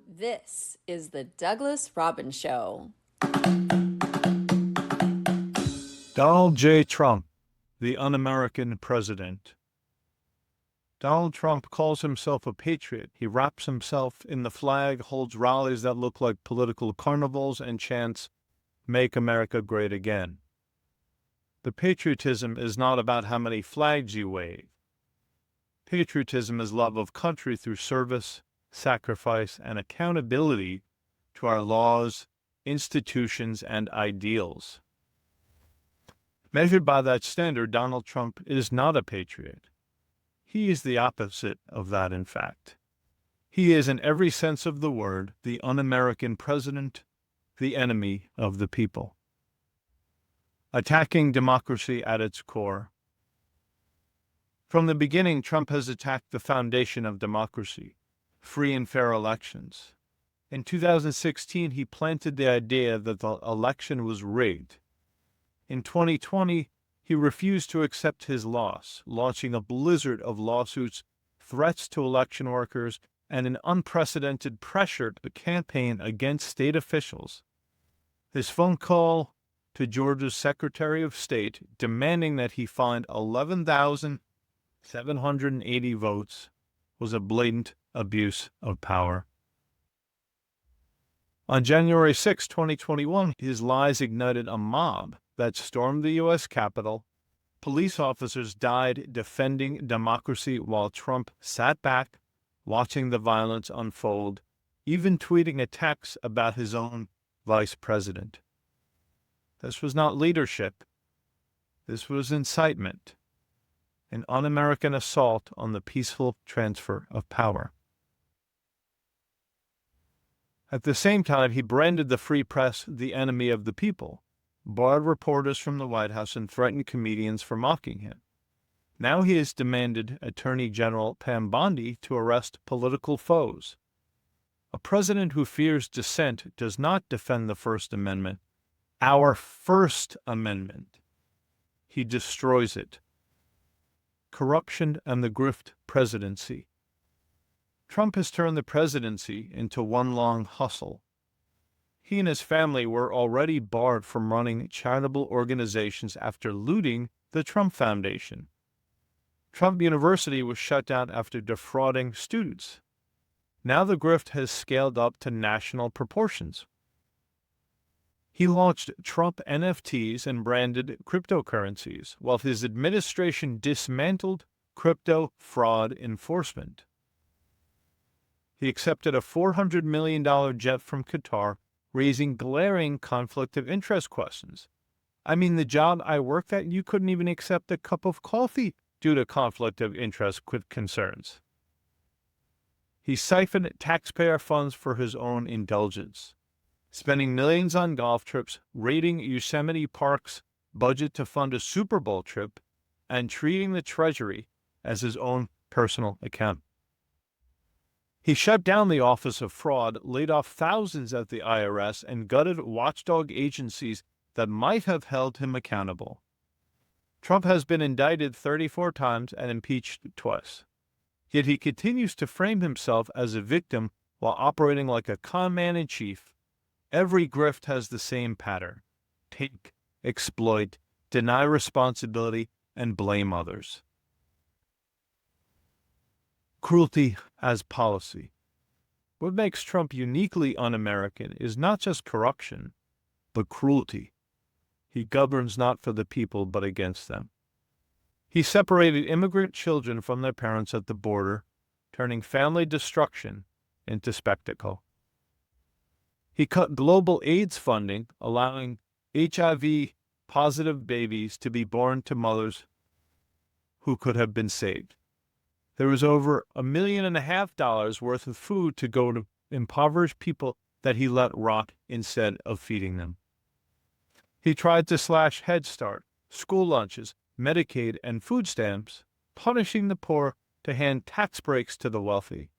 This is the Douglas Robbins Show. Donald J. Trump, the un-American president. Donald Trump calls himself a patriot. He wraps himself in the flag, holds rallies that look like political carnivals, and chants, "Make America Great Again." The patriotism is not about how many flags you wave. Patriotism is love of country through service, sacrifice, and accountability to our laws, institutions, and ideals. Measured by that standard, Donald Trump is not a patriot. He is the opposite of that, in fact. He is, in every sense of the word, the un-American president, the enemy of the people. Attacking democracy at its core. From the beginning, Trump has attacked the foundation of democracy, free and fair elections. In 2016, he planted the idea that the election was rigged. In 2020, he refused to accept his loss, launching a blizzard of lawsuits, threats to election workers, and an unprecedented pressure to campaign against state officials. His phone call to Georgia's Secretary of State demanding that he find 11,780 votes was a blatant abuse of power. On January 6, 2021, his lies ignited a mob that stormed the U.S. Capitol. Police officers died defending democracy while Trump sat back, watching the violence unfold, even tweeting attacks about his own vice president. This was not leadership. This was incitement, an un-American assault on the peaceful transfer of power. At the same time, he branded the free press the enemy of the people, barred reporters from the White House, and threatened comedians for mocking him. Now he has demanded Attorney General Pam Bondi to arrest political foes. A president who fears dissent does not defend the First Amendment, our First Amendment. He destroys it. Corruption and the grift presidency. Trump has turned the presidency into one long hustle. He and his family were already barred from running charitable organizations after looting the Trump Foundation. Trump University was shut down after defrauding students. Now the grift has scaled up to national proportions. He launched Trump NFTs and branded cryptocurrencies, while his administration dismantled crypto fraud enforcement. He accepted a $400 million jet from Qatar, raising glaring conflict of interest questions. I mean, the job I worked at, you couldn't even accept a cup of coffee due to conflict of interest concerns. He siphoned taxpayer funds for his own indulgence, spending millions on golf trips, raiding Yosemite Park's budget to fund a Super Bowl trip, and treating the Treasury as his own personal account. He shut down the Office of Fraud, laid off thousands at the IRS, and gutted watchdog agencies that might have held him accountable. Trump has been indicted 34 times and impeached twice. Yet he continues to frame himself as a victim while operating like a con man in chief. Every grift has the same pattern: take, exploit, deny responsibility, and blame others. Cruelty as policy. What makes Trump uniquely un-American is not just corruption, but cruelty. He governs not for the people, but against them. He separated immigrant children from their parents at the border, turning family destruction into spectacle. He cut global AIDS funding, allowing HIV-positive babies to be born to mothers who could have been saved. There was over $1.5 million worth of food to go to impoverished people that he let rot instead of feeding them. He tried to slash Head Start, school lunches, Medicaid, and food stamps, punishing the poor to hand tax breaks to the wealthy.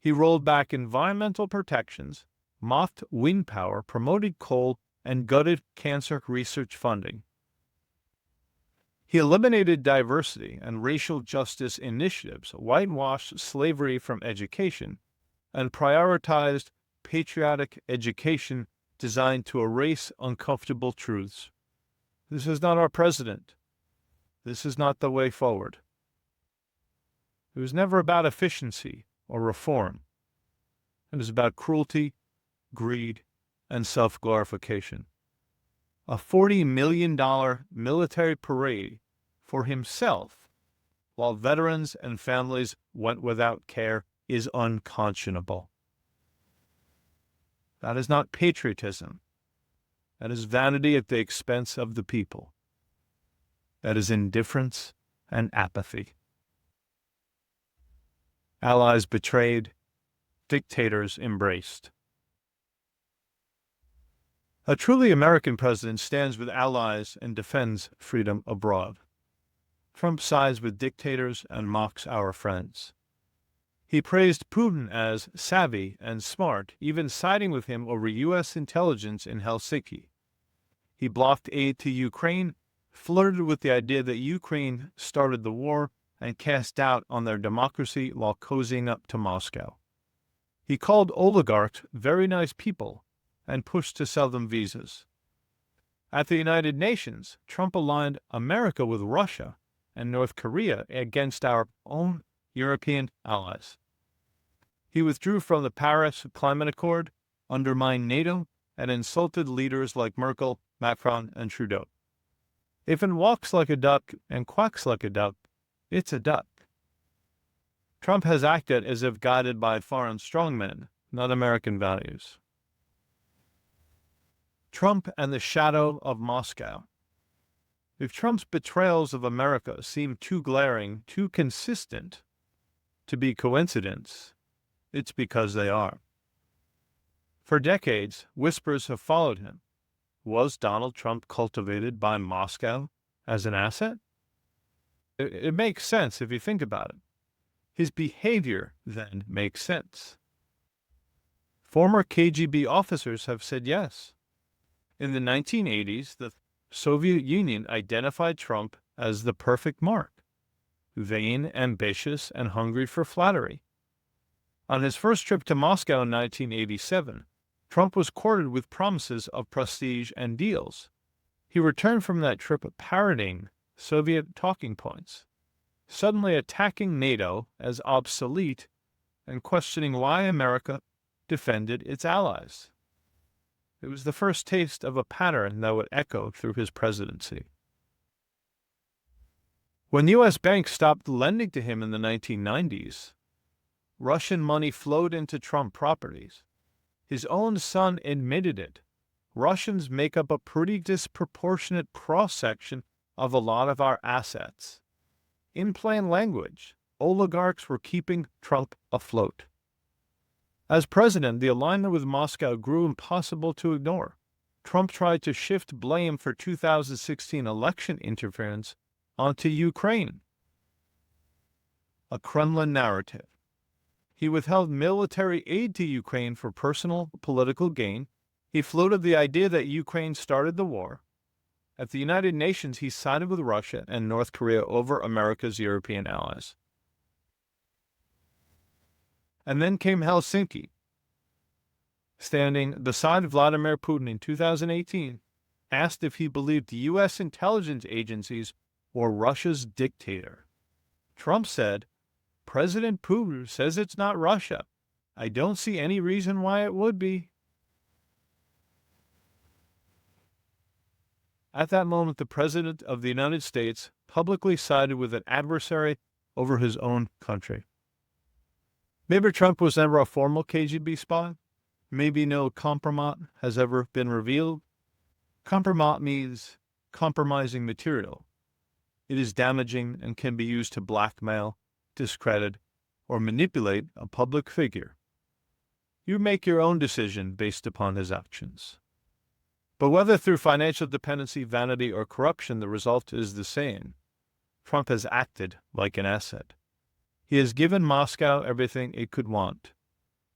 He rolled back environmental protections, mocked wind power, promoted coal, and gutted cancer research funding. He eliminated diversity and racial justice initiatives, whitewashed slavery from education, and prioritized patriotic education designed to erase uncomfortable truths. This is not our president. This is not the way forward. It was never about efficiency or reform. It was about cruelty, greed, and self-glorification. A $40 million military parade for himself while veterans and families went without care is unconscionable. That is not patriotism. That is vanity at the expense of the people. That is indifference and apathy. Allies betrayed, dictators embraced. A truly American president stands with allies and defends freedom abroad. Trump sides with dictators and mocks our friends. He praised Putin as savvy and smart, even siding with him over U.S. intelligence in Helsinki. He blocked aid to Ukraine, flirted with the idea that Ukraine started the war, and cast doubt on their democracy while cozying up to Moscow. He called oligarchs very nice people and pushed to sell them visas. At the United Nations, Trump aligned America with Russia and North Korea against our own European allies. He withdrew from the Paris Climate Accord, undermined NATO, and insulted leaders like Merkel, Macron, and Trudeau. If it walks like a duck and quacks like a duck, it's a duck. Trump has acted as if guided by foreign strongmen, not American values. Trump and the shadow of Moscow. If Trump's betrayals of America seem too glaring, too consistent to be coincidence, it's because they are. For decades, whispers have followed him. Was Donald Trump cultivated by Moscow as an asset? It makes sense if you think about it. His behavior then makes sense. Former KGB officers have said yes. In the 1980s, the Soviet Union identified Trump as the perfect mark, vain, ambitious, and hungry for flattery. On his first trip to Moscow in 1987, Trump was courted with promises of prestige and deals. He returned from that trip parroting Soviet talking points, suddenly attacking NATO as obsolete and questioning why America defended its allies. It was the first taste of a pattern that would echo through his presidency. When U.S. banks stopped lending to him in the 1990s, Russian money flowed into Trump properties. His own son admitted it. Russians make up a pretty disproportionate cross-section of a lot of our assets. In plain language, oligarchs were keeping Trump afloat. As president, the alignment with Moscow grew impossible to ignore. Trump tried to shift blame for 2016 election interference onto Ukraine. A Kremlin narrative. He withheld military aid to Ukraine for personal political gain. He floated the idea that Ukraine started the war. At the United Nations, he sided with Russia and North Korea over America's European allies. And then came Helsinki. Standing beside Vladimir Putin in 2018, asked if he believed the U.S. intelligence agencies were Russia's dictator. Trump said, "President Putin says it's not Russia. I don't see any reason why it would be." At that moment, the President of the United States publicly sided with an adversary over his own country. Maybe Trump was never a formal KGB spy. Maybe no compromat has ever been revealed. Compromat means compromising material. It is damaging and can be used to blackmail, discredit, or manipulate a public figure. You make your own decision based upon his actions. But whether through financial dependency, vanity, or corruption, the result is the same. Trump has acted like an asset. He has given Moscow everything it could want: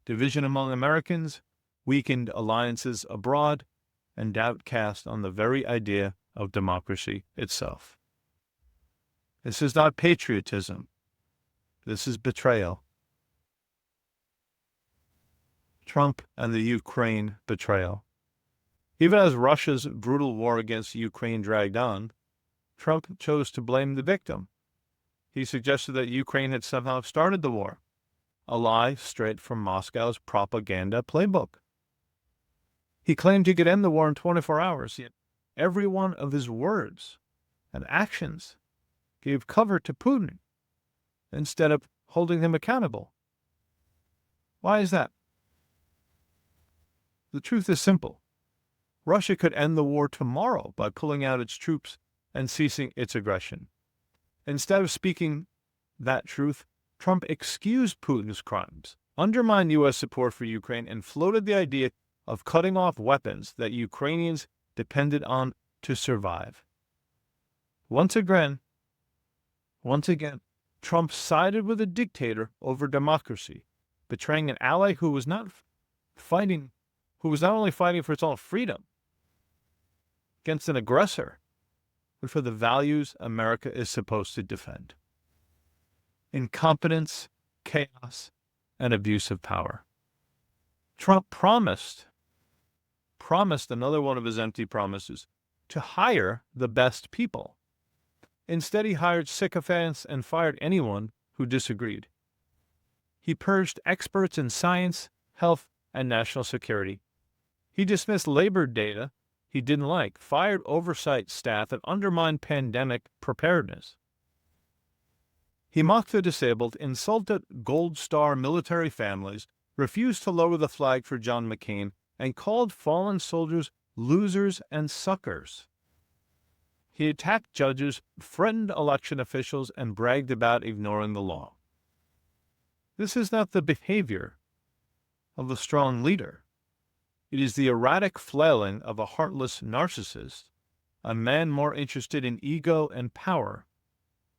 division among Americans, weakened alliances abroad, and doubt cast on the very idea of democracy itself. This is not patriotism. This is betrayal. Trump and the Ukraine betrayal. Even as Russia's brutal war against Ukraine dragged on, Trump chose to blame the victim. He suggested that Ukraine had somehow started the war, a lie straight from Moscow's propaganda playbook. He claimed he could end the war in 24 hours, yet every one of his words and actions gave cover to Putin instead of holding him accountable. Why is that? The truth is simple. Russia could end the war tomorrow by pulling out its troops and ceasing its aggression. Instead of speaking that truth, Trump excused Putin's crimes, undermined U.S. support for Ukraine, and floated the idea of cutting off weapons that Ukrainians depended on to survive. Once again, Trump sided with a dictator over democracy, betraying an ally who was not only fighting for its own freedom against an aggressor, but for the values America is supposed to defend. Incompetence, chaos, and abuse of power. Trump promised another one of his empty promises, to hire the best people. Instead, he hired sycophants and fired anyone who disagreed. He purged experts in science, health, and national security. He dismissed labor data he didn't like, fired oversight staff, and undermined pandemic preparedness. He mocked the disabled, insulted Gold Star military families, refused to lower the flag for John McCain, and called fallen soldiers losers and suckers. He attacked judges, threatened election officials, and bragged about ignoring the law. This is not the behavior of a strong leader. It is the erratic flailing of a heartless narcissist, a man more interested in ego and power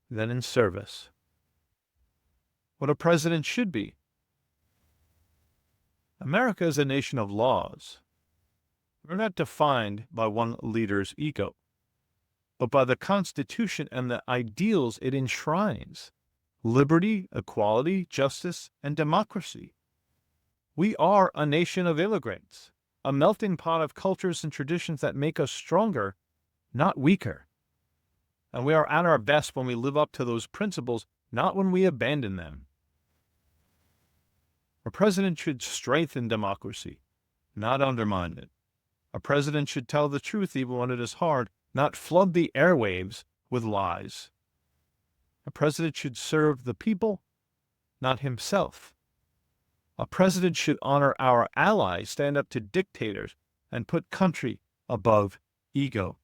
than in service. What a president should be. America is a nation of laws. We're not defined by one leader's ego, but by the Constitution and the ideals it enshrines: liberty, equality, justice, and democracy. We are a nation of immigrants, a melting pot of cultures and traditions that make us stronger, not weaker. And we are at our best when we live up to those principles, not when we abandon them. A president should strengthen democracy, not undermine it. A president should tell the truth even when it is hard, not flood the airwaves with lies. A president should serve the people, not himself. A president should honor our allies, stand up to dictators, and put country above ego.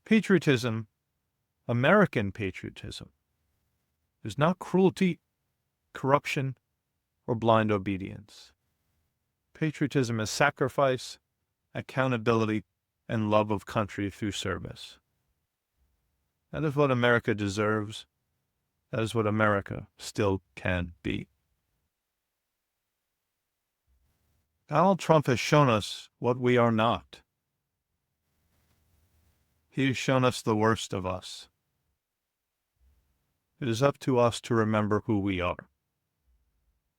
Patriotism, American patriotism, is not cruelty, corruption, or blind obedience. Patriotism is sacrifice, accountability, and love of country through service. That is what America deserves. That is what America still can be. Donald Trump has shown us what we are not. He has shown us the worst of us. It is up to us to remember who we are.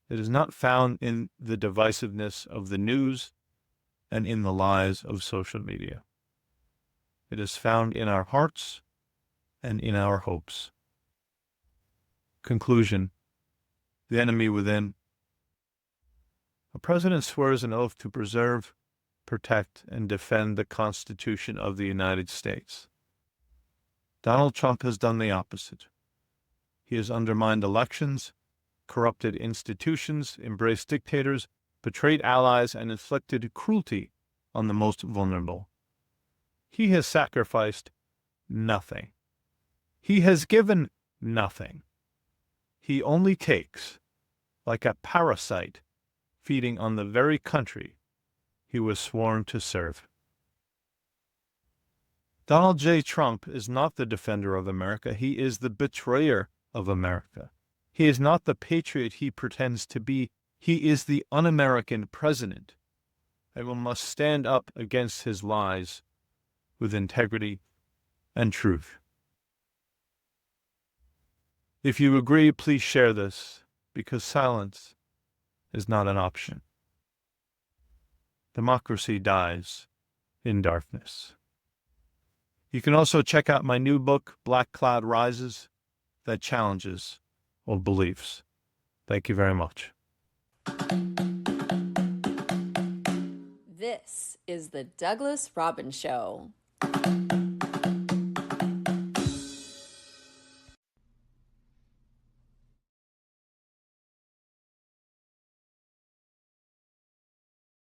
It is not found in the divisiveness of the news and in the lies of social media. It is found in our hearts and in our hopes. Conclusion: the enemy within. A president swears an oath to preserve, protect, and defend the Constitution of the United States. Donald Trump has done the opposite. He has undermined elections, corrupted institutions, embraced dictators, betrayed allies, and inflicted cruelty on the most vulnerable. He has sacrificed nothing. He has given nothing. He only takes, like a parasite, feeding on the very country he was sworn to serve. Donald J. Trump is not the defender of America. He is the betrayer of America. He is not the patriot he pretends to be. He is the un-American president. Everyone must stand up against his lies with integrity and truth. If you agree, please share this, because silence is not an option. Democracy dies in darkness. You can also check out my new book, Black Cloud Rises, that challenges old beliefs. Thank you very much. This is the Douglas Robbins Show.